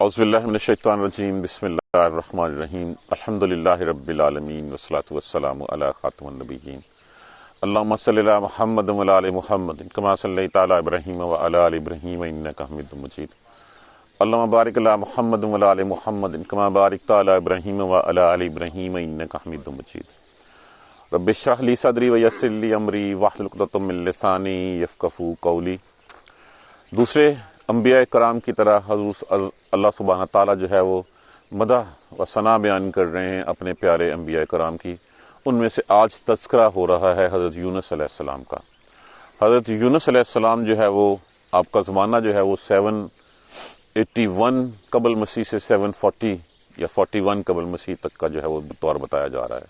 اعوذ باللہ من الشیطان الرجیم بسم اللہ الرحمن الرحیم الحمدللہ رب العالمین والصلاة والسلام علی خاتم النبیین اللہم صلی علی محمد وعلی آل محمد کما صلیت علی ابراہیم وعلی آل ابراہیم انک حمید مجید اللہم بارک علی محمد وعلی آل محمد کما بارکت علی ابراہیم وعلی آل ابراہیم انک حمید مجید رب اشرح لی صدری ویسر لی امری واحلل عقدۃ من لسانی یفقہوا قولی۔ دوسرے انبیاء کرام کی طرح حضور اللہ سبحانہ تعالیٰ جو ہے وہ مدح و ثنا بیان کر رہے ہیں اپنے پیارے انبیاء کرام کی۔ ان میں سے آج تذکرہ ہو رہا ہے حضرت یونس علیہ السلام کا۔ حضرت یونس علیہ السلام جو ہے وہ آپ کا زمانہ جو ہے وہ 781 قبل مسیح سے 740 یا 41 قبل مسیح تک کا جو ہے وہ دور بتایا جا رہا ہے۔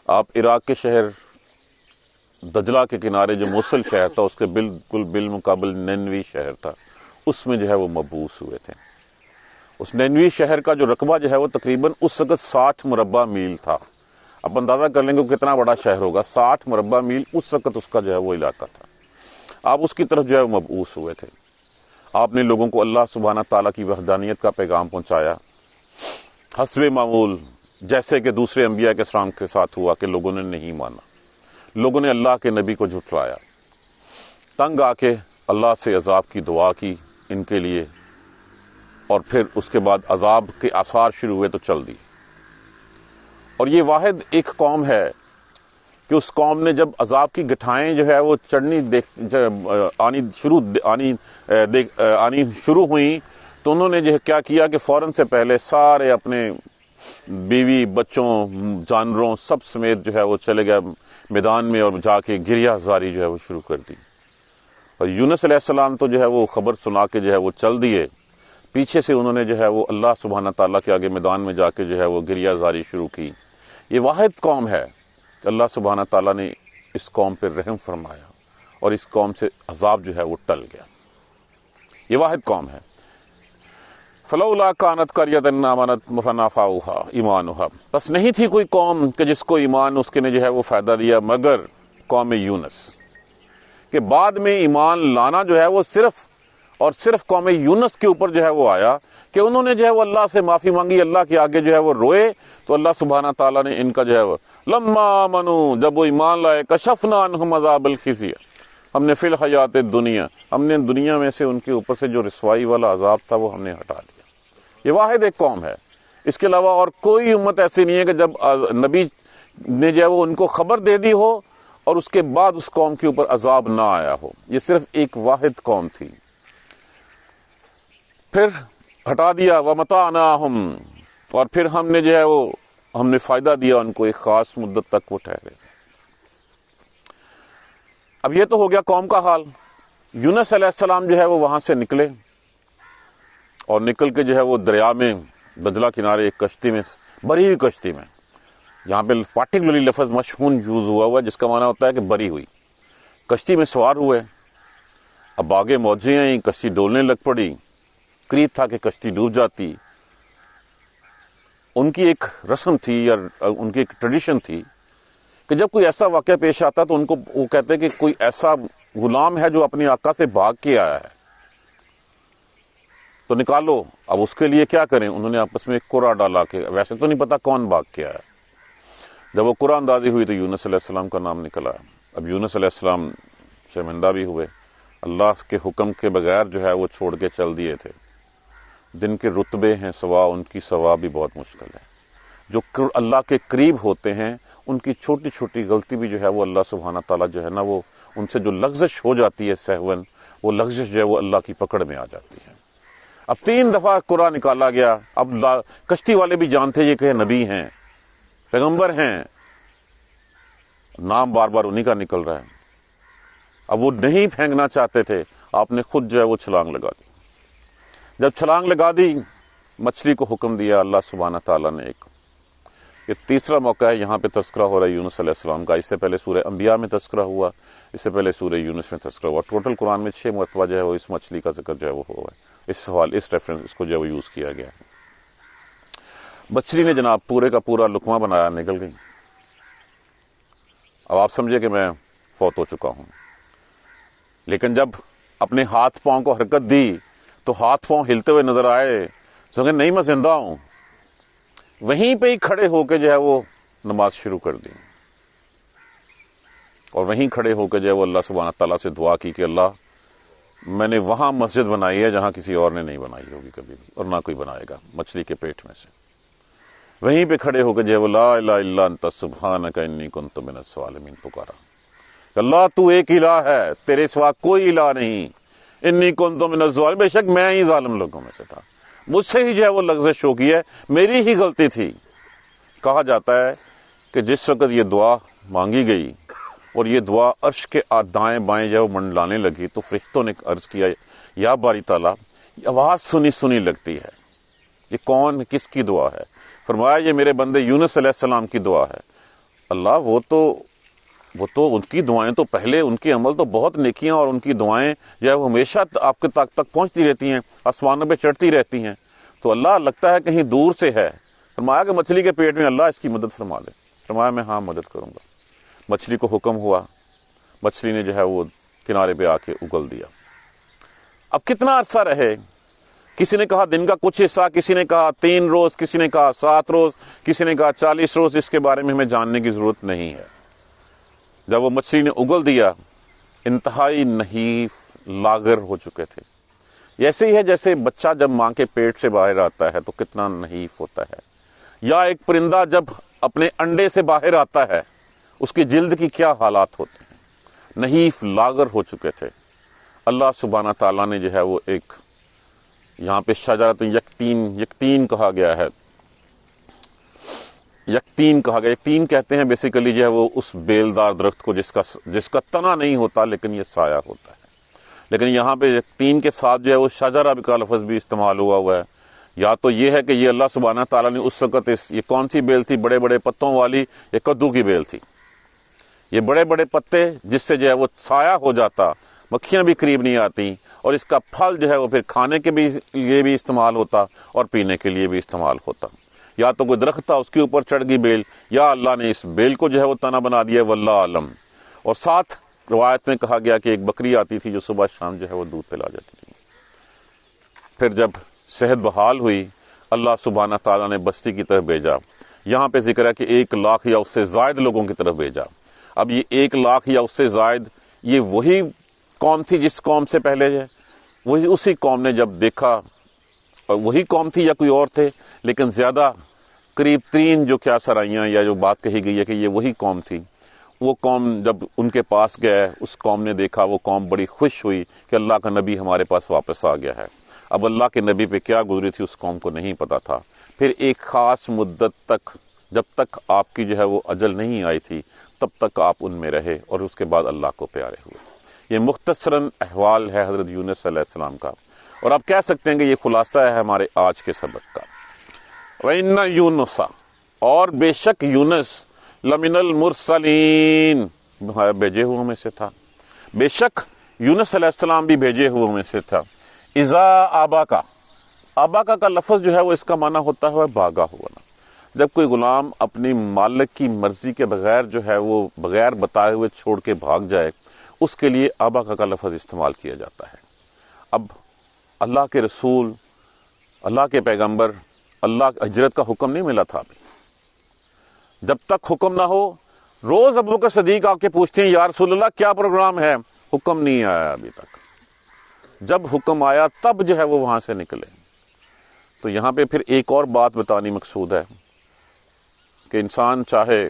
آپ عراق کے شہر دجلہ کے کنارے جو موصل شہر تھا اس کے بالکل بالمقابل نینوی شہر تھا، اس میں جو ہے وہ مبعوث ہوئے تھے۔ اس نینوی شہر کا جو رقبہ جو ہے وہ تقریباً اس وقت 60 مربع میل تھا۔ آپ اندازہ کر لیں گے کتنا بڑا شہر ہوگا، 60 مربع میل اس وقت اس کا جو ہے وہ علاقہ تھا۔ آپ اس کی طرف جو ہے وہ مبعوث ہوئے تھے۔ آپ نے لوگوں کو اللہ سبحانہ تعالیٰ کی وحدانیت کا پیغام پہنچایا، حسب معمول جیسے کہ دوسرے انبیاء کے اسلام کے ساتھ ہوا کہ لوگوں نے نہیں مانا، لوگوں نے اللہ کے نبی کو جھٹلایا، تنگ آ کے اللہ سے عذاب کی دعا کی ان کے لیے، اور پھر اس کے بعد عذاب کے آثار شروع ہوئے تو چل دی۔ اور یہ واحد ایک قوم ہے کہ اس قوم نے جب عذاب کی گٹھائیں جو ہے وہ آنی شروع ہوئیں تو انہوں نے جو کیا کیا کہ فوراً سے پہلے سارے اپنے بیوی بچوں جانوروں سب سمیت جو ہے وہ چلے گئے میدان میں اور جا کے گریہ زاری جو ہے وہ شروع کر دی۔ اور یونس علیہ السلام تو جو ہے وہ خبر سنا کے جو ہے وہ چل دیے، پیچھے سے انہوں نے جو ہے وہ اللہ سبحانہ تعالیٰ کے آگے میدان میں جا کے جو ہے وہ گریہ زاری شروع کی۔ یہ واحد قوم ہے کہ اللہ سبحانہ تعالیٰ نے اس قوم پر رحم فرمایا اور اس قوم سے عذاب جو ہے وہ ٹل گیا۔ یہ واحد قوم ہے۔ فلولا کانت قریۃ آمنت فنفعها ایمانها، بس نہیں تھی کوئی قوم کہ جس کو ایمان اس کے نے جو ہے وہ فائدہ دیا مگر قوم یونس، کہ بعد میں ایمان لانا جو ہے وہ صرف اور صرف قوم یونس کے اوپر جو ہے وہ آیا کہ انہوں نے جو ہے وہ اللہ سے معافی مانگی، اللہ کے آگے جو ہے وہ روئے، تو اللہ سبحانہ تعالیٰ نے ان کا جو ہے وہ لما آمنوا، جب وہ ایمان لائے، کشفنا عنہم عذاب الخزی، ہم نے فی الحیات الدنیا، ہم نے دنیا میں سے ان کے اوپر سے جو رسوائی والا عذاب تھا وہ ہم نے ہٹا دیا۔ یہ واحد ایک قوم ہے، اس کے علاوہ اور کوئی امت ایسی نہیں ہے کہ جب نبی نے جو ہے وہ ان کو خبر دے دی ہو اور اس کے بعد اس قوم کے اوپر عذاب نہ آیا ہو۔ یہ صرف ایک واحد قوم تھی۔ پھر ہٹا دیا، وَمَتَعْنَاهُمْ، اور پھر ہم نے جو ہے وہ ہم نے فائدہ دیا ان کو، ایک خاص مدت تک وہ ٹھہرے۔ اب یہ تو ہو گیا قوم کا حال۔ یونس علیہ السلام جو ہے وہ وہاں سے نکلے اور نکل کے جو ہے وہ دریا میں دجلہ کنارے ایک کشتی میں، بری ہوئی کشتی میں، یہاں پہ پارٹیکولرلی لفظ مشہون یوز ہوا ہے جس کا معنی ہوتا ہے کہ بری ہوئی کشتی میں سوار ہوئے۔ اب آگے موجیں آئیں، کشتی ڈولنے لگ پڑی، قریب تھا کہ کشتی ڈوب جاتی۔ ان کی ایک رسم تھی یا ان کی ایک ٹریڈیشن تھی کہ جب کوئی ایسا واقعہ پیش آتا تو ان کو وہ کہتے کہ کوئی ایسا غلام ہے جو اپنے آقا سے بھاگ کے آیا ہے تو نکالو۔ اب اس کے لیے کیا کریں؟ انہوں نے آپس میں ایک قرعہ ڈالا کہ ویسے تو نہیں پتا کون بھاگ کے آیا۔ جب وہ قرعہ اندازی ہوئی تو یونس علیہ السلام کا نام نکلا۔ اب یونس علیہ السلام شرمندہ بھی ہوئے، اللہ کے حکم کے بغیر جو ہے وہ چھوڑ کے چل دیے تھے۔ دن کے رتبے ہیں سوا، ان کی سوا بھی بہت مشکل ہے۔ جو اللہ کے قریب ہوتے ہیں ان کی چھوٹی چھوٹی غلطی بھی جو ہے وہ اللہ سبحانہ تعالیٰ جو ہے نا وہ ان سے جو لغزش ہو جاتی ہے سہون، وہ لغزش جو ہے وہ اللہ کی پکڑ میں آ جاتی ہے۔ اب 3 دفعہ قرعہ نکالا گیا۔ اب کشتی والے بھی جانتے یہ کہ نبی ہیں، پیغمبر ہیں، نام بار بار انہی کا نکل رہا ہے۔ اب وہ نہیں پھینکنا چاہتے تھے، آپ نے خود جو ہے وہ چھلانگ لگا دی۔ جب چھلانگ لگا دی، مچھلی کو حکم دیا اللہ سبحانہ تعالیٰ نے۔ ایک یہ تیسرا موقع ہے یہاں پہ تذکرہ ہو رہا ہے یونس علیہ السلام کا۔ اس سے پہلے سورہ انبیاء میں تذکرہ ہوا، اس سے پہلے سورہ یونس میں تذکرہ ہوا۔ ٹوٹل قرآن میں 6 مرتبہ جو ہے وہ اس مچھلی کا ذکر جو ہے وہ ہوا ہے۔ اس سوال اس ریفرنس اس کو جو ہے وہ یوز کیا گیا ہے۔ مچھلی نے جناب پورے کا پورا لقمہ بنایا، نکل گئی۔ اب آپ سمجھے کہ میں فوت ہو چکا ہوں، لیکن جب اپنے ہاتھ پاؤں کو حرکت دی تو ہاتھ پاؤں ہلتے ہوئے نظر آئے، سمجھے نہیں میں زندہ ہوں، وہیں پہ ہی کھڑے ہو کے جو ہے وہ نماز شروع کر دی، اور وہیں کھڑے ہو کے جو ہے وہ اللہ سبحانہ تعالیٰ سے دعا کی کہ اللہ میں نے وہاں مسجد بنائی ہے جہاں کسی اور نے نہیں بنائی ہوگی کبھی بھی، اور نہ کوئی بنائے گا، مچھلی کے پیٹ میں سے۔ وہیں پہ کھڑے ہو کے جو ہے وہ لا الہ الا انت سبحانک انی کنت من الظالمین پکارا، اللہ تو ایک الہ ہے، تیرے سوا کوئی الہ نہیں، انی کنت من الظالمین، بے شک میں ہی ظالم لوگوں میں سے تھا، مجھ سے ہی جو ہے وہ لغزش ہوگی ہے، میری ہی غلطی تھی۔ کہا جاتا ہے کہ جس وقت یہ دعا مانگی گئی اور یہ دعا عرش کے دائیں بائیں جو منڈلانے لگی تو فرشتوں نے عرض کیا یا باری تعالیٰ یہ آواز سنی سنی لگتی ہے، یہ کون کس کی دعا ہے؟ فرمایا یہ میرے بندے یونس علیہ السلام کی دعا ہے۔ اللہ وہ تو ان کی دعائیں تو پہلے، ان کے عمل تو بہت نیکیاں اور ان کی دعائیں جو ہے وہ ہمیشہ آپ کے تک پہنچتی رہتی ہیں، آسمانوں پہ چڑھتی رہتی ہیں، تو اللہ لگتا ہے کہیں دور سے ہے۔ فرمایا کہ مچھلی کے پیٹ میں اللہ اس کی مدد فرما دے۔ فرمایا میں ہاں مدد کروں گا۔ مچھلی کو حکم ہوا، مچھلی نے جو ہے وہ کنارے پہ آ کے اگل دیا۔ اب کتنا عرصہ رہے؟ کسی نے کہا دن کا کچھ حصہ، کسی نے کہا 3 روز، کسی نے کہا 7 روز، کسی نے کہا 40 روز، اس کے بارے میں ہمیں جاننے کی ضرورت نہیں ہے۔ جب وہ مچھلی نے اگل دیا، انتہائی نحیف لاغر ہو چکے تھے۔ ایسے ہی ہے جیسے بچہ جب ماں کے پیٹ سے باہر آتا ہے تو کتنا نحیف ہوتا ہے، یا ایک پرندہ جب اپنے انڈے سے باہر آتا ہے اس کی جلد کی کیا حالات ہوتے ہیں، نحیف لاغر ہو چکے تھے۔ اللہ سبحانہ تعالیٰ نے جو ہے وہ ایک یہاں پہ شجرۃ یقطین کہا گیا ہے، یقطین کہا گیا، یقطین کہتے ہیں بیسیکلی جو ہے وہ اس بیلدار درخت کو جس کا تنا نہیں ہوتا لیکن یہ سایہ ہوتا ہے، لیکن یہاں پہ یقطین کے ساتھ جو ہے وہ شجرہ کا لفظ بھی استعمال ہوا ہے۔ یا تو یہ ہے کہ یہ اللہ سبحانہ تعالیٰ نے اس وقت یہ کون سی بیل تھی؟ بڑے بڑے پتوں والی، یہ کدو کی بیل تھی۔ یہ بڑے بڑے پتے جس سے جو ہے وہ سایہ ہو جاتا، مکھیاں بھی قریب نہیں آتی، اور اس کا پھل جو ہے وہ پھر کھانے کے لیے بھی استعمال ہوتا اور پینے کے لیے بھی استعمال ہوتا۔ یا تو کوئی درخت تھا اس کے اوپر چڑھ گئی بیل، یا اللہ نے اس بیل کو جو ہے وہ تنا بنا دیا، واللہ عالم۔ اور ساتھ روایت میں کہا گیا کہ ایک بکری آتی تھی جو صبح شام جو ہے وہ دودھ پلا جاتی تھی۔ پھر جب صحت بحال ہوئی، اللہ سبحانہ تعالیٰ نے بستی کی طرف بھیجا۔ یہاں پہ ذکر ہے کہ 1 لاکھ یا اس سے زائد لوگوں کی طرف بھیجا۔ اب یہ 1 لاکھ یا اس سے زائد یہ وہی قوم تھی جس قوم سے پہلے ہے، وہی اسی قوم نے جب دیکھا، اور وہی قوم تھی یا کوئی اور تھے، لیکن زیادہ قریب ترین جو کیا سرائیاں یا جو بات کہی گئی ہے کہ یہ وہی قوم تھی۔ وہ قوم جب ان کے پاس گئے، اس قوم نے دیکھا، وہ قوم بڑی خوش ہوئی کہ اللہ کا نبی ہمارے پاس واپس آ گیا ہے۔ اب اللہ کے نبی پہ کیا گزری تھی اس قوم کو نہیں پتا تھا۔ پھر ایک خاص مدت تک، جب تک آپ کی جو ہے وہ اجل نہیں آئی تھی، تب تک آپ ان میں رہے، اور اس کے بعد اللہ کو پیارے ہوئے۔ یہ مختصراً احوال ہے حضرت یونس علیہ السلام کا، اور آپ کہہ سکتے ہیں کہ یہ خلاصہ ہے ہمارے آج کے سبق کا۔ وَإِنَّ يُونُسَ، اور بے شک یونس، لَمِنَ الْمُرْسَلِينَ، بھیجے ہوئے میں سے تھا۔ بے شک یونس علیہ السلام بھی بھیجے ہوئے میں سے تھا۔ اذا آباکا، آباکا کا لفظ جو ہے وہ اس کا معنی ہوتا ہے بھاگا ہوا نا۔ جب کوئی غلام اپنی مالک کی مرضی کے بغیر جو ہے وہ بغیر بتائے ہوئے چھوڑ کے بھاگ جائے، اس کے لیے آباکا کا لفظ استعمال کیا جاتا ہے۔ اب اللہ کے رسول، اللہ کے پیغمبر، اللہ ہجرت کا حکم نہیں ملا تھا ابھی۔ جب تک حکم نہ ہو، روز ابوبکر صدیق آ کے پوچھتے ہیں یا رسول اللہ کیا پروگرام ہے؟ حکم نہیں آیا ابھی تک۔ جب حکم آیا تب جو ہے وہ وہاں سے نکلے۔ تو یہاں پہ پھر ایک اور بات بتانی مقصود ہے کہ انسان چاہے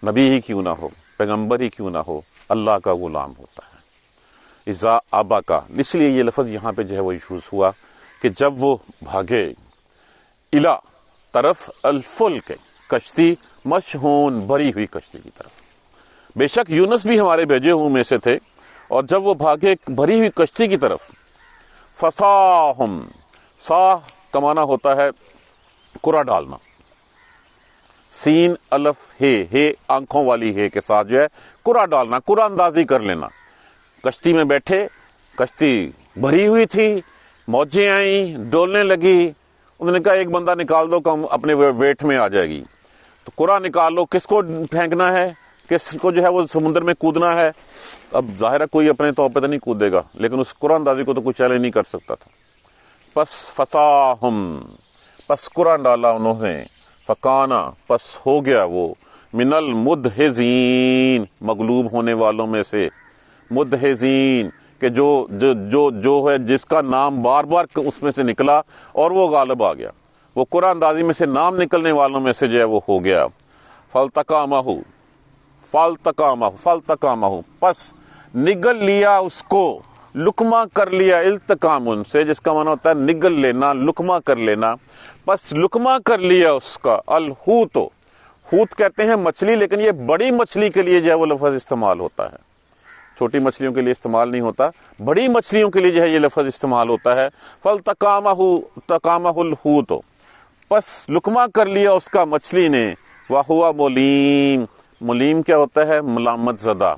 نبی ہی کیوں نہ ہو، پیغمبر ہی کیوں نہ ہو، اللہ کا غلام ہوتا ہے۔ اذا آبا کا، اس لیے یہ لفظ یہاں پہ جو ہے وہ یوز ہوا کہ جب وہ بھاگے، الا طرف الفلک، کشتی، مشحون، بھری ہوئی کشتی کی طرف۔ بے شک یونس بھی ہمارے بھیجے ہوئے میں سے تھے، اور جب وہ بھاگے بھری ہوئی کشتی کی طرف، فصاہم، صاح کا معنی ہوتا ہے قرا ڈالنا، سین الف ہے آنکھوں والی ہے کے ساتھ جو ہے قرا ڈالنا، قرا اندازی کر لینا۔ کشتی میں بیٹھے، کشتی بھری ہوئی تھی، موجیں آئیں، ڈولنے لگی، انہوں نے کہا ایک بندہ نکال دو کم اپنے ویٹ میں آ جائے گی۔ تو قرا نکال لو، کس کو پھینکنا ہے، کس کو جو ہے وہ سمندر میں کودنا ہے۔ اب ظاہر ہے کوئی اپنے طور پہ تو نہیں کودے گا، لیکن اس قرآن اندازی کو تو کوئی چیلنج نہیں کر سکتا تھا۔ پس فساہم، پس قرآن ڈالا انہوں نے، فکانا پس ہو گیا وہ، من المدحزین مغلوب ہونے والوں میں سے، مدحزین کہ جو ہے جس کا نام بار بار اس میں سے نکلا اور وہ غالب آ گیا، وہ قرآن اندازی میں سے نام نکلنے والوں میں سے جو ہے وہ ہو گیا۔ فالتقامہ پس نگل لیا اس کو، لقمہ کر لیا، التقام سے جس کا معنی ہوتا ہے نگل لینا، لقمہ کر لینا، پس لقمہ کر لیا اس کا، الحوت، حوت کہتے ہیں مچھلی، لیکن یہ بڑی مچھلی کے لیے جو ہے وہ لفظ استعمال ہوتا ہے، چھوٹی مچھلیوں کے لیے استعمال نہیں ہوتا، بڑی مچھلیوں کے لیے جو ہے یہ لفظ استعمال ہوتا ہے۔ فالتقامہ الحوت، پس لقمہ کر لیا اس کا مچھلی نے، وہوا ملیم، ملیم کیا ہوتا ہے؟ ملامت زدہ۔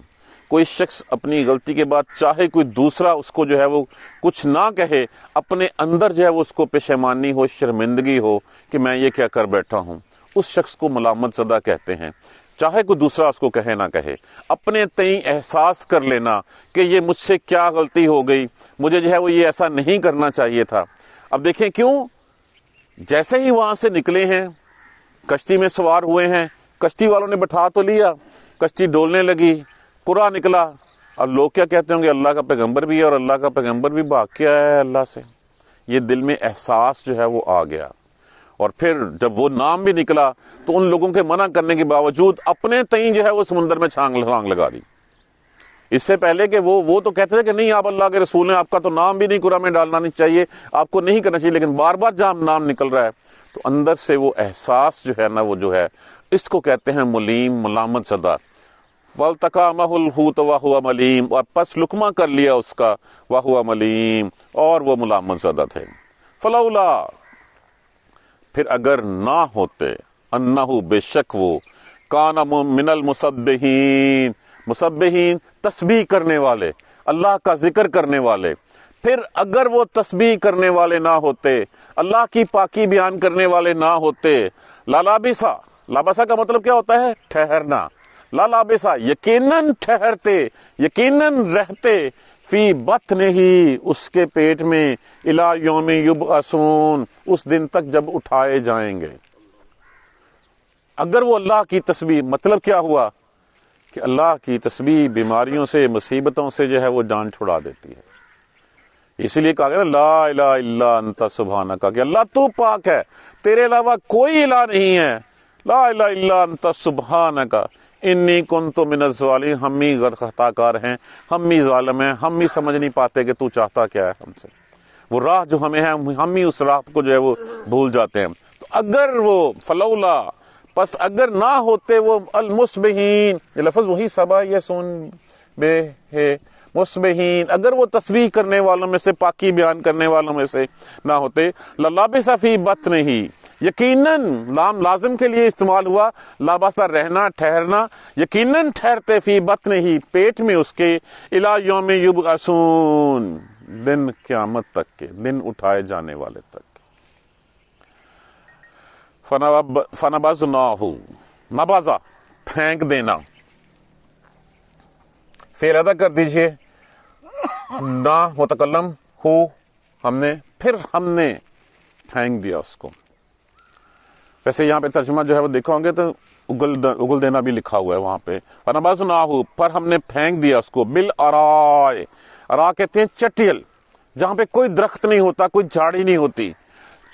کوئی شخص اپنی غلطی کے بعد چاہے کوئی دوسرا اس کو جو ہے وہ کچھ نہ کہے، اپنے اندر جو ہے وہ اس کو پشیمانی ہو، شرمندگی ہو کہ میں یہ کیا کر بیٹھا ہوں، اس شخص کو ملامت زدہ کہتے ہیں۔ چاہے کوئی دوسرا اس کو کہے نہ کہے، اپنے تئیں احساس کر لینا کہ یہ مجھ سے کیا غلطی ہو گئی، مجھے جو ہے وہ یہ ایسا نہیں کرنا چاہیے تھا۔ اب دیکھیں کیوں، جیسے ہی وہاں سے نکلے ہیں، کشتی میں سوار ہوئے ہیں، کشتی والوں نے بٹھا تو لیا، کشتی ڈولنے لگی، قرآن نکلا، اب لوگ کیا کہتے ہوں گے؟ اللہ کا پیغمبر بھی ہے اور اللہ کا پیغمبر بھی بھاگ کے آیا ہے اللہ سے۔ یہ دل میں احساس جو ہے وہ آ گیا، اور پھر جب وہ نام بھی نکلا تو ان لوگوں کے منع کرنے کے باوجود اپنے تئیں جو ہے وہ سمندر میں چھلانگ لگا دی۔ اس سے پہلے کہ وہ تو کہتے تھے کہ نہیں آپ اللہ کے رسول ہیں، آپ کا تو نام بھی نہیں قرآن میں ڈالنا نہیں چاہیے، آپ کو نہیں کرنا چاہیے، لیکن بار بار جہاں نام نکل رہا ہے تو اندر سے وہ احساس جو ہے نا، وہ جو ہے اس کو کہتے ہیں ملیم، ملامت زدہ۔ فالتقامہ الحوت وہو ملیم، اور پس لقمہ کر لیا اس کا، وہو ملیم، اور وہ ملامت زدہ تھے۔ فلولا، پھر اگر نہ ہوتے، انہو بے شک وہ، کان من المسبحین، مسبحین تسبیح کرنے والے، اللہ کا ذکر کرنے والے، پھر اگر وہ تسبیح کرنے والے نہ ہوتے، اللہ کی پاکی بیان کرنے والے نہ ہوتے، لالابسا، لابسا کا مطلب کیا ہوتا ہے؟ ٹھہرنا، لالابسا یقیناً ٹھہرتے، یقیناً رہتے، فی بطن ہی اس کے پیٹ میں، الی یوم یبعثون اس دن تک جب اٹھائے جائیں گے۔ اگر وہ اللہ کی تسبیح، مطلب کیا ہوا کہ اللہ کی تسبیح بیماریوں سے، مصیبتوں سے جو ہے وہ جان چھڑا دیتی ہے۔ اسی لیے کہا گیا نا لا الہ الا انت سبحانک، کہ اللہ تو پاک ہے، تیرے علاوہ کوئی الہ نہیں ہے، لا الہ الا انت سبحانک انی کنت من الظالمین، ہم ہی خطا کار ہیں، ہم ہی ظالم ہیں، ہم ہی سمجھ نہیں پاتے کہ تو چاہتا کیا ہے ہم سے، وہ راہ جو ہمیں ہے ہم ہی اس راہ کو جو ہے وہ بھول جاتے ہیں۔ تو اگر وہ فلولا، پس اگر نہ ہوتے وہ المسبحین، یہ لفظ وہی سبا یہ سون بے ہے، مسبحین، اگر وہ تسبیح کرنے والوں میں سے، پاکی بیان کرنے والوں میں سے نہ ہوتے، للبث فی بطنہ، یقیناً لام لازم کے لیے استعمال ہوا، لابسا رہنا، ٹھہرنا، یقیناً ٹھہرتے، فی بطنہ پیٹ میں اس کے، الی یوم یبعثون دن قیامت تک کے، دن اٹھائے جانے والے تک۔ فنبذناہ، نبذا پھینک دینا، فعل ادا کر دیجئے، نہ متکلم ہو، ہم نے، پھر ہم نے پھینک دیا اس کو۔ ویسے یہاں پہ ترجمہ جو ہے وہ دیکھو گے تو اگل دینا بھی لکھا ہوا ہے وہاں پہ، فنبذناہ پر ہم نے پھینک دیا اس کو، بالعراء، عراء کہتے ہیں چٹیل، جہاں پہ کوئی درخت نہیں ہوتا، کوئی جھاڑی نہیں ہوتی،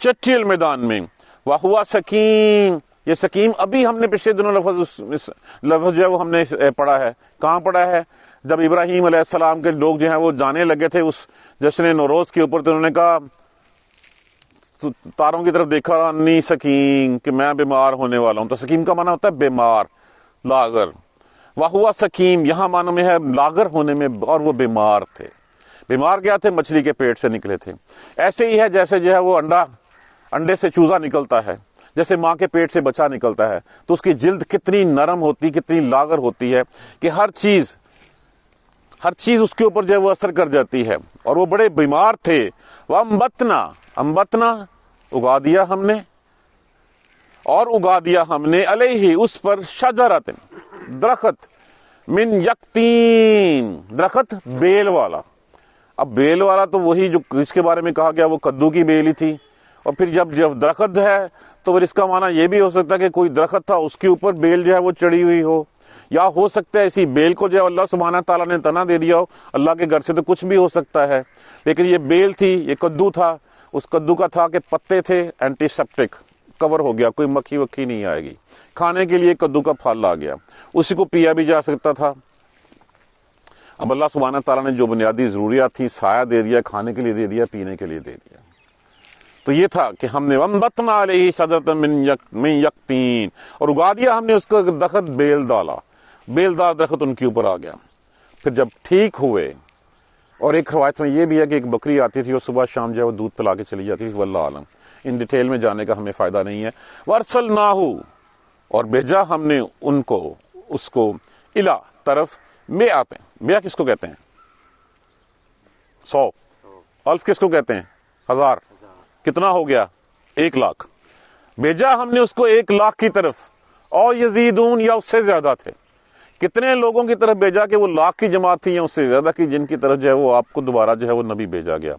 چٹیل میدان میں، وہوا سکیم، یہ سکیم ابھی ہم نے پچھلے دنوں لفظ جو ہے وہ ہم نے پڑھا ہے، کہاں پڑھا ہے؟ جب ابراہیم علیہ السلام کے لوگ جو ہیں وہ جانے لگے تھے اس جشن نوروز کے اوپر، تو انہوں نے کہا، تاروں کی طرف دیکھا، انی سکیم، کہ میں بیمار ہونے والا ہوں۔ تو سکیم کا معنی ہوتا ہے بیمار، لاغر، وہوا سکیم یہاں معنی میں ہے لاغر ہونے میں، اور وہ بیمار تھے۔ بیمار کیا تھے؟ مچھلی کے پیٹ سے نکلے تھے۔ ایسے ہی ہے جیسے جو ہے وہ انڈے سے چوزا نکلتا ہے، جیسے ماں کے پیٹ سے بچہ نکلتا ہے، تو اس کی جلد کتنی نرم ہوتی، کتنی لاغر ہوتی ہے کہ ہر چیز اس کے اوپر جو ہے وہ اثر کر جاتی ہے، اور وہ بڑے بیمار تھے۔ وَأَنبَتْنَا اگا دیا ہم نے، اور اگا دیا ہم نے، علیہ اس پر، شجرۃ درخت، من یقطین درخت بیل والا، اب بیل والا تو وہی جو اس کے بارے میں کہا گیا وہ کدو کی بیل ہی تھی، اور پھر جب درخت ہے تو پھر اس کا معنی یہ بھی ہو سکتا ہے کہ کوئی درخت تھا اس کے اوپر بیل جو ہے وہ چڑھی ہوئی ہو، یا ہو سکتا ہے اسی بیل کو جو ہے اللہ سبحانہ تعالیٰ نے تنا دے دیا ہو، اللہ کے گھر سے تو کچھ بھی ہو سکتا ہے، لیکن یہ بیل تھی، یہ کدو تھا، اس کدو کا تھا کہ پتے تھے اینٹی سیپٹک، کور ہو گیا، کوئی مکھی وکھی نہیں آئے گی، کھانے کے لیے کدو کا پھل آ گیا، اسی کو پیا بھی جا سکتا تھا۔ اب اللہ سبحانہ تعالیٰ نے جو بنیادی ضروریات تھی، سایہ دے دیا، کھانے کے لیے دے دیا، پینے کے لیے دے دیا، تو یہ تھا کہ ہم نے وَانبَتْنَا عَلَيْهِ شَجَرَةً مِّن یقطین، اور اگا دیا ہم نے اس کا درخت بیل ڈالا، بیلدار درخت ان کے اوپر آ گیا۔ پھر جب ٹھیک ہوئے، اور ایک روایت میں یہ بھی ہے کہ ایک بکری آتی تھی اور صبح شام جو ہے وہ دودھ پلا کے چلی جاتی تھی، واللہ عالم، ان ڈیٹیل میں جانے کا ہمیں فائدہ نہیں ہے۔ وَأَرْسَلْنَاهُ، اور بھیجا ہم نے ان کو، اس کو، الا طرف، میں آتے ہیں، میں کس کو کہتے ہیں؟ 100، الف کس کو کہتے ہیں؟ 1000، کتنا ہو گیا؟ 1,00,000۔ بھیجا ہم نے اس کو 1,00,000 کی طرف، اور یزیدون، یا اس سے زیادہ تھے۔ کتنے لوگوں کی طرف بھیجا کہ وہ 1,00,000 کی جماعت تھی یا اس سے زیادہ کی، جن کی طرف جو ہے وہ آپ کو دوبارہ جو ہے وہ نبی بھیجا گیا۔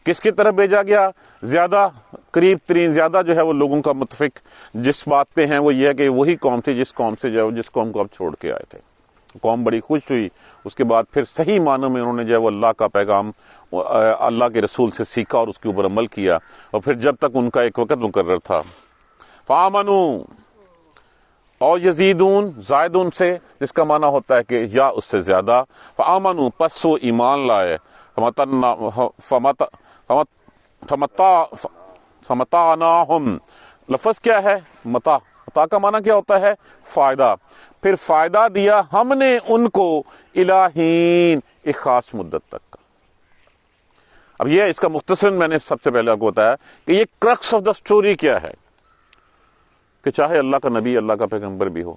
کس کی طرف بھیجا گیا؟ زیادہ قریب ترین، زیادہ جو ہے وہ لوگوں کا متفق جس بات پہ ہیں وہ یہ ہے کہ وہی قوم تھی جس قوم سے جو ہے، جس قوم کو آپ چھوڑ کے آئے تھے۔ قوم بڑی خوش ہوئی، اس کے بعد پھر صحیح معنوں میں انہوں نے جو ہے وہ اللہ کا پیغام اللہ کے رسول سے سیکھا اور اس کے اوپر عمل کیا، اور پھر جب تک ان کا ایک وقت مقرر تھا۔ فآمنوا، اور یزیدون، زائدون سے جس کا معنی ہوتا ہے کہ یا اس سے زیادہ، فآمنوا، پس وہ ایمان لائے، فمتعناہم، لفظ کیا ہے؟ متاع، متاع کا معنی کیا ہوتا ہے؟ فائدہ، پھر فائدہ دیا ہم نے ان کو الہین، ایک خاص مدت تک کا۔ اب یہ اس کا مختصر میں نے سب سے پہلے آپ کو بتایا کہ یہ کرکس آف دا سٹوری کیا ہے، کہ چاہے اللہ کا نبی، اللہ کا پیغمبر بھی ہو،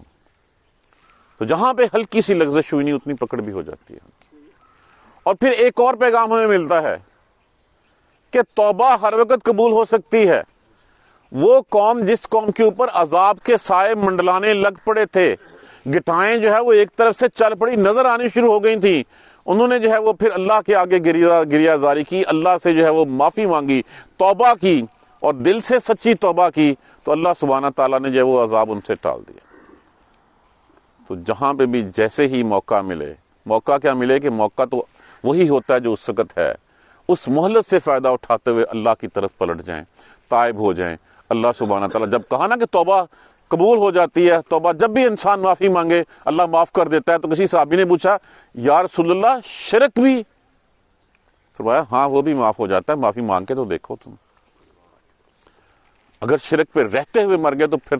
تو جہاں پہ ہلکی سی لغزش ہوئی نہیں اتنی پکڑ بھی ہو جاتی ہے۔ اور پھر ایک اور پیغام ہمیں ملتا ہے کہ توبہ ہر وقت قبول ہو سکتی ہے۔ وہ قوم جس قوم کے اوپر عذاب کے سائے منڈلانے لگ پڑے تھے، گٹائیں جو ہے وہ ایک طرف سے چل پڑی، نظر آنی شروع ہو گئی تھیں، انہوں نے جو ہے وہ پھر اللہ کے آگے گریہ زاری کی، اللہ سے جو ہے وہ معافی مانگی، توبہ کی، اور دل سے سچی توبہ کی، تو اللہ سبحانہ تعالیٰ نے جو ہے وہ عذاب ان سے ٹال دیا۔ تو جہاں پہ بھی جیسے ہی موقع ملے، موقع کیا ملے کہ موقع تو وہی ہوتا ہے جو اس وقت ہے، اس مہلت سے فائدہ اٹھاتے ہوئے اللہ کی طرف پلٹ جائیں، تائب ہو جائیں۔ اللہ سبحانہ تعالیٰ جب کہا نا کہ توبہ قبول ہو جاتی ہے، توبہ جب بھی انسان معافی مانگے اللہ معاف کر دیتا ہے، تو کسی صحابی نے پوچھا یا رسول اللہ شرک بھی؟ فرمایا ہاں وہ بھی معاف ہو جاتا ہے، معافی مانگ کے تو دیکھو تم۔ اگر شرک پہ رہتے ہوئے مر گئے تو پھر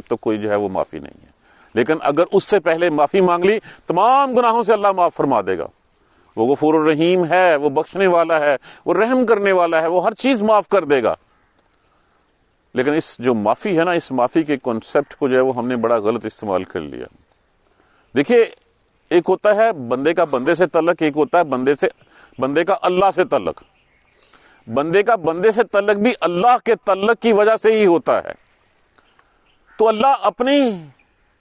تو کوئی جو ہے وہ معافی نہیں ہے، لیکن اگر اس سے پہلے معافی مانگ لی تمام گناہوں سے اللہ معاف فرما دے گا۔ وہ غفور الرحیم ہے، وہ بخشنے والا ہے، وہ رحم کرنے والا ہے، وہ ہر چیز معاف کر دے گا۔ لیکن اس جو معافی ہے نا، اس معافی کے کنسپٹ کو جو ہے وہ ہم نے بڑا غلط استعمال کر لیا۔ دیکھیے ایک ہوتا ہے بندے کا بندے سے تعلق، ایک ہوتا ہے بندے کا اللہ سے تعلق۔ بندے کا بندے سے تعلق بھی اللہ کے تعلق کی وجہ سے ہی ہوتا ہے۔ تو اللہ اپنی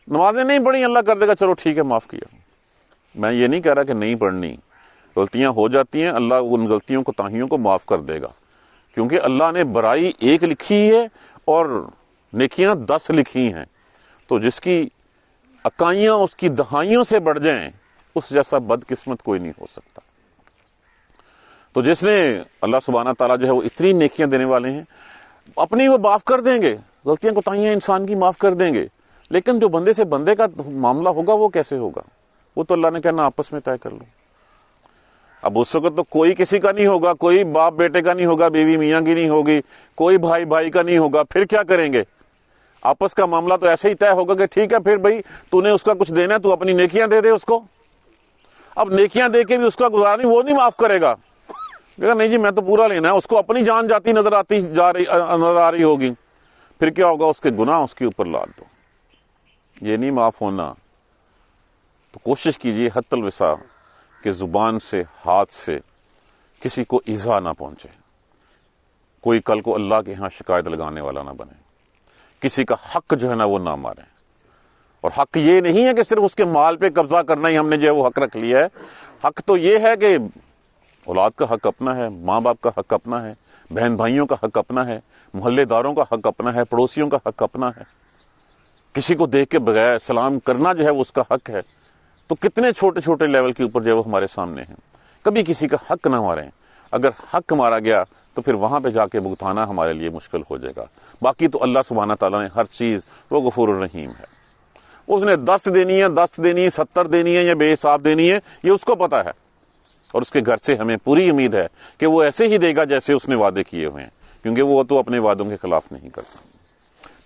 نمازیں نہیں پڑھی، اللہ کر دے گا چلو ٹھیک ہے معاف کیا۔ میں یہ نہیں کہہ رہا کہ نہیں پڑھنی، غلطیاں ہو جاتی ہیں، اللہ ان غلطیوں کو، تاہیوں کو معاف کر دے گا، کیونکہ اللہ نے برائی ایک لکھی ہے اور نیکیاں 10 لکھی ہیں، تو جس کی اکائیاں اس کی دہائیوں سے بڑھ جائیں اس جیسا بدقسمت کوئی نہیں ہو سکتا۔ تو جس نے اللہ سبحانہ تعالیٰ جو ہے وہ اتنی نیکیاں دینے والے ہیں، اپنی وہ معاف کر دیں گے، غلطیاں کوتاہیاں انسان کی معاف کر دیں گے، لیکن جو بندے سے بندے کا معاملہ ہوگا وہ کیسے ہوگا؟ وہ تو اللہ نے کہنا آپس میں طے کر لو۔ اب اس وقت تو کوئی کسی کا نہیں ہوگا، کوئی باپ بیٹے کا نہیں ہوگا، بیوی میاں کی نہیں ہوگی، کوئی بھائی بھائی کا نہیں ہوگا، پھر کیا کریں گے؟ آپس کا معاملہ تو ایسے ہی طے ہوگا کہ ٹھیک ہے پھر بھائی تو نے اس کا کچھ دینا ہے، تو اپنی نیکیاں دے دے اس کو۔ اب نیکیاں دے کے بھی اس کا گزارا نہیں، وہ نہیں معاف کرے گا، کہا نہیں جی میں تو پورا لینا ہے، اس کو اپنی جان جاتی نظر آ رہی ہوگی، پھر کیا ہوگا؟ اس کے گناہ اس کے اوپر لاد دو۔ یہ نہیں معاف ہونا، تو کوشش کیجیے حتی الوسع کہ زبان سے، ہاتھ سے کسی کو ایذا نہ پہنچے، کوئی کل کو اللہ کے ہاں شکایت لگانے والا نہ بنے، کسی کا حق جو ہے نا وہ نہ ماریں۔ اور حق یہ نہیں ہے کہ صرف اس کے مال پہ قبضہ کرنا ہی ہم نے جو ہے وہ حق رکھ لیا ہے، حق تو یہ ہے کہ اولاد کا حق اپنا ہے، ماں باپ کا حق اپنا ہے، بہن بھائیوں کا حق اپنا ہے، محلے داروں کا حق اپنا ہے، پڑوسیوں کا حق اپنا ہے، کسی کو دیکھ کے بغیر سلام کرنا جو ہے وہ اس کا حق ہے۔ تو کتنے چھوٹے چھوٹے لیول کے اوپر جو ہے وہ ہمارے سامنے ہیں۔ کبھی کسی کا حق نہ ماریں، اگر حق مارا گیا تو پھر وہاں پہ جا کے بھگتانا ہمارے لیے مشکل ہو جائے گا۔ باقی تو اللہ سبحانہ تعالیٰ نے ہر چیز، وہ غفور الرحیم ہے، اس نے 10 دینی ہے، 10 دینی ہے، 70 دینی ہے یا بے حساب دینی ہے، یہ اس کو پتا ہے، اور اس کے گھر سے ہمیں پوری امید ہے کہ وہ ایسے ہی دے گا جیسے اس نے وعدے کیے ہوئے ہیں، کیونکہ وہ تو اپنے وعدوں کے خلاف نہیں کرتا۔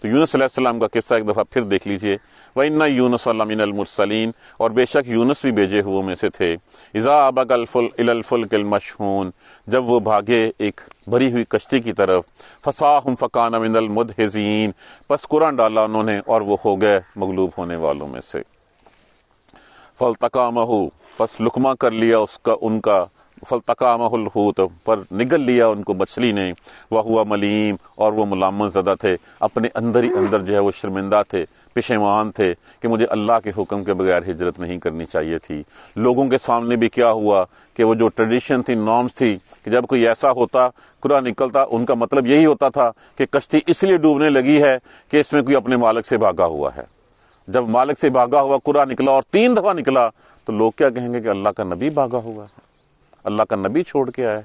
تو یونس علیہ السلام کا قصہ ایک دفعہ پھر دیکھ لیجئے، وَإِنَّ يُونُسَ لَمِنَ الْمُرْسَلِينَ، اور بے شک یونس بھی بھیجے ہوئے میں سے تھے، اِذَا أَبَقَ إِلَى الْفُلْكِ الْمَشْحُونِ، جب وہ بھاگے ایک بھری ہوئی کشتی کی طرف، فَسَاهُمْ فَكَانَ مِنَ الْمُدْحِضِينَ، پس قرآن ڈالا انہوں نے اور وہ ہو گئے مغلوب ہونے والوں میں سے۔ فَالْتَقَامَهُ، پس لقمہ کر لیا اس کا ان کا، فَالْتَقَامَهُ الْحُوتُ، پر نگل لیا ان کو مچھلی نے، وَهُوَ مَلِيمٌ، اور وہ ملامت زدہ تھے، اپنے اندر ہی اندر جو ہے وہ شرمندہ تھے، پشیمان تھے کہ مجھے اللہ کے حکم کے بغیر ہجرت نہیں کرنی چاہیے تھی۔ لوگوں کے سامنے بھی کیا ہوا کہ وہ جو ٹریڈیشن تھی، نارمز تھی، کہ جب کوئی ایسا ہوتا قرآن نکلتا، ان کا مطلب یہی ہوتا تھا کہ کشتی اس لیے ڈوبنے لگی ہے کہ اس میں کوئی اپنے مالک سے بھاگا ہوا ہے۔ جب مالک سے بھاگا ہوا قرآن نکلا اور 3 دفعہ نکلا تو لوگ کیا کہیں گے کہ اللہ کا نبی بھاگا ہوا ہے، اللہ کا نبی چھوڑ کے آیا ہے۔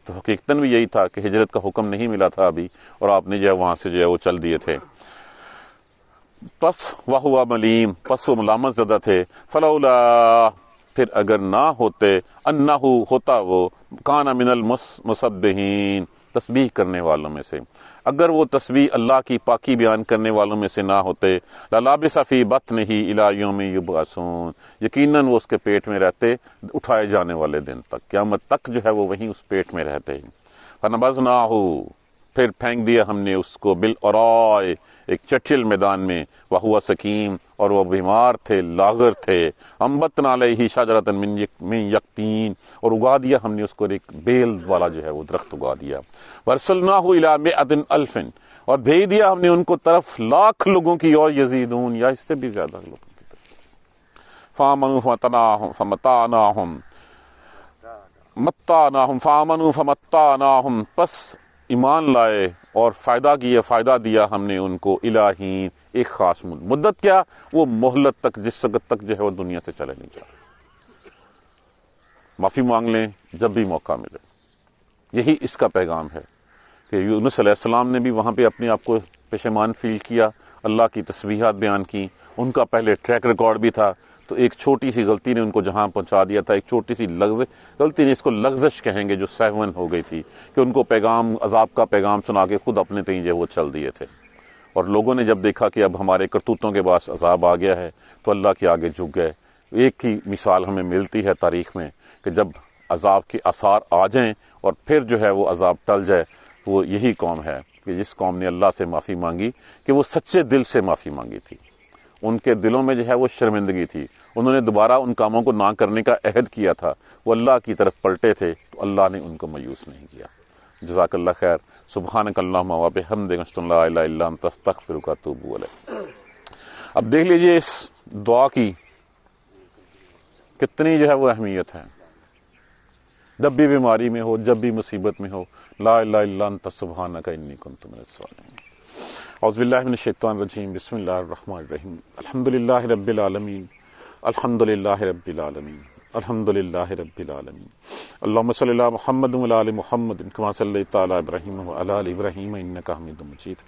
تو حقیقتاً بھی یہی تھا کہ ہجرت کا حکم نہیں ملا تھا ابھی، اور آپ نے جو ہے وہاں سے جو ہے وہ چل دیے تھے۔ پس وَهُوَ مَلِيمٌ، پس وہ ملامت زدہ تھے، فَلَوْلَا، پھر اگر نہ ہوتے، اَنَّهُ، ہوتا وہ، كَانَ مِنَ الْمُسَبِّحِينَ، تسبیح کرنے والوں میں سے، اگر وہ تسبیح اللہ کی پاکی بیان کرنے والوں میں سے نہ ہوتے، لَلَبِثَ فِي بَطْنِهِ إِلَىٰ يَوْمِ يُبْعَثُونَ، یقیناً وہ اس کے پیٹ میں رہتے اٹھائے جانے والے دن تک، قیامت تک جو ہے وہ وہیں اس پیٹ میں رہتے۔ فَنَبَذْنَاهُ، پھر پھینک دیا ہم نے اس کو، بالعراء، ایک چٹھل میدان میں، وَهُوَ سقیم، اور وہ بیمار تھے، لاغر تھے، انبتنا علیہ شجرۃ من یقطین، اور اگا دیا ہم نے اس کو ایک بیل والا جو ہے وہ درخت اگا دیا، وَأَرْسَلْنَاهُ إِلَىٰ مِائَةٍ أَلْفٍ، اور بھیج دیا ہم نے ان کو طرف 1,00,000 لوگوں کی، اور یزیدون، یا اس سے بھی زیادہ لوگوں کی طرف۔ فَآمَنُوا فَمَتَّعْنَاهُمْ، پس ایمان لائے اور فائدہ دیا ہم نے ان کو، الہین، ایک خاص مدت، کیا وہ مہلت تک، جس وقت تک جو ہے وہ دنیا سے چلے نہیں جائے۔ معافی مانگ لیں جب بھی موقع ملے، یہی اس کا پیغام ہے کہ یونس علیہ السلام نے بھی وہاں پہ اپنے آپ کو پشیمان فیل کیا، اللہ کی تسبیحات بیان کی، ان کا پہلے ٹریک ریکارڈ بھی تھا، تو ایک چھوٹی سی غلطی نے ان کو جہاں پہنچا دیا تھا، ایک چھوٹی سی غلطی نے، اس کو لغزش کہیں گے، جو سہون ہو گئی تھی، کہ ان کو پیغام، عذاب کا پیغام سنا کے خود اپنے تئیں جو وہ چل دیے تھے، اور لوگوں نے جب دیکھا کہ اب ہمارے کرتوتوں کے باعث عذاب آ گیا ہے تو اللہ کے آگے جھک گئے۔ ایک ہی مثال ہمیں ملتی ہے تاریخ میں کہ جب عذاب کے آثار آ جائیں اور پھر جو ہے وہ عذاب ٹل جائے، وہ یہی قوم ہے کہ جس قوم نے اللہ سے معافی مانگی، کہ وہ سچے دل سے معافی مانگی تھی، ان کے دلوں میں جو ہے وہ شرمندگی تھی، انہوں نے دوبارہ ان کاموں کو نہ کرنے کا عہد کیا تھا، وہ اللہ کی طرف پلٹے تھے تو اللہ نے ان کو مایوس نہیں کیا۔ جزاک اللہ خیر۔ سبحانک اللہم و بحمدک، اشہد ان لا الہ الا انت، استغفرک و اتوب الیک۔ اب دیکھ لیجئے اس دعا کی کتنی جو ہے وہ اہمیت ہے، جب بھی بیماری میں ہو، جب بھی مصیبت میں ہو، لا الہ الا انت سبحانک انی کنت من الظالمین۔ اعوذ باللہ من الشیطان الرجیم، بسم اللہ الرحمن الرحیم، الحمدللہ رب العالمین، الحمدللہ رب العالمین، الحمدللہ رب العالمین، اللہم صلی علی محمد و علی محمد کما صلیت علی ابراہیم و علی ابراہیم انک حمید مجید،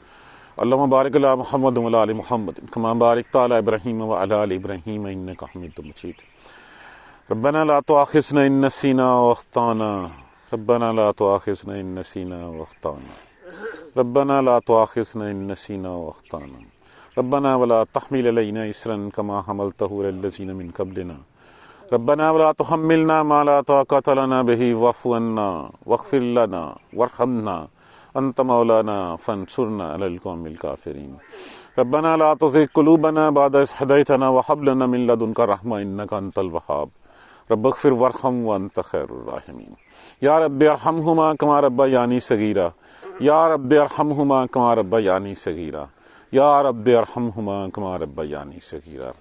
اللہم بارک علی محمد و علی محمد کما بارکت علی ابراہیم و علی ابراہیم انک حمید مجید، ربنا لا تؤاخذنا ان نسینا واخطانا، ربنا لا تؤاخذنا ان نسینا واخطانا، ربنا لا تؤاخذنا ان نسینا واخطانا، ربنا ولا تحمل علینا اسرا کما حملته علی الذین من قبلنا، ربنا ولا تحملنا ما لا طاقة لنا به واعف عنا واغفر لنا وارحمنا انت مولانا فانصرنا على القوم الكافرين، ربنا لا تزغ قلوبنا بعد إذ هديتنا وهب لنا من لدنك رحمة انك انت الوهاب، رب اغفر وارحم وانت خير الراحمين، یا رب ارحمهما كما ربياني صغيرا، یا رب ارحمهما كما ربياني صغيرا، یا رب ارحمهما كما ربياني صغيرا،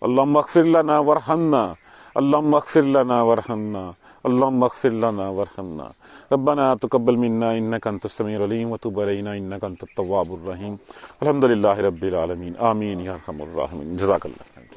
اللهم اغفر لنا وارحمنا، اللهم اغفر لنا وارحمنا، اللهم اغفر لنا وارحمنا ربنا تقبل منا انك انت السميع العليم وتب علينا انك انت التواب الرحيم الحمد لله رب العالمين آمين یا ارحم الراحمین. جزاک اللہ.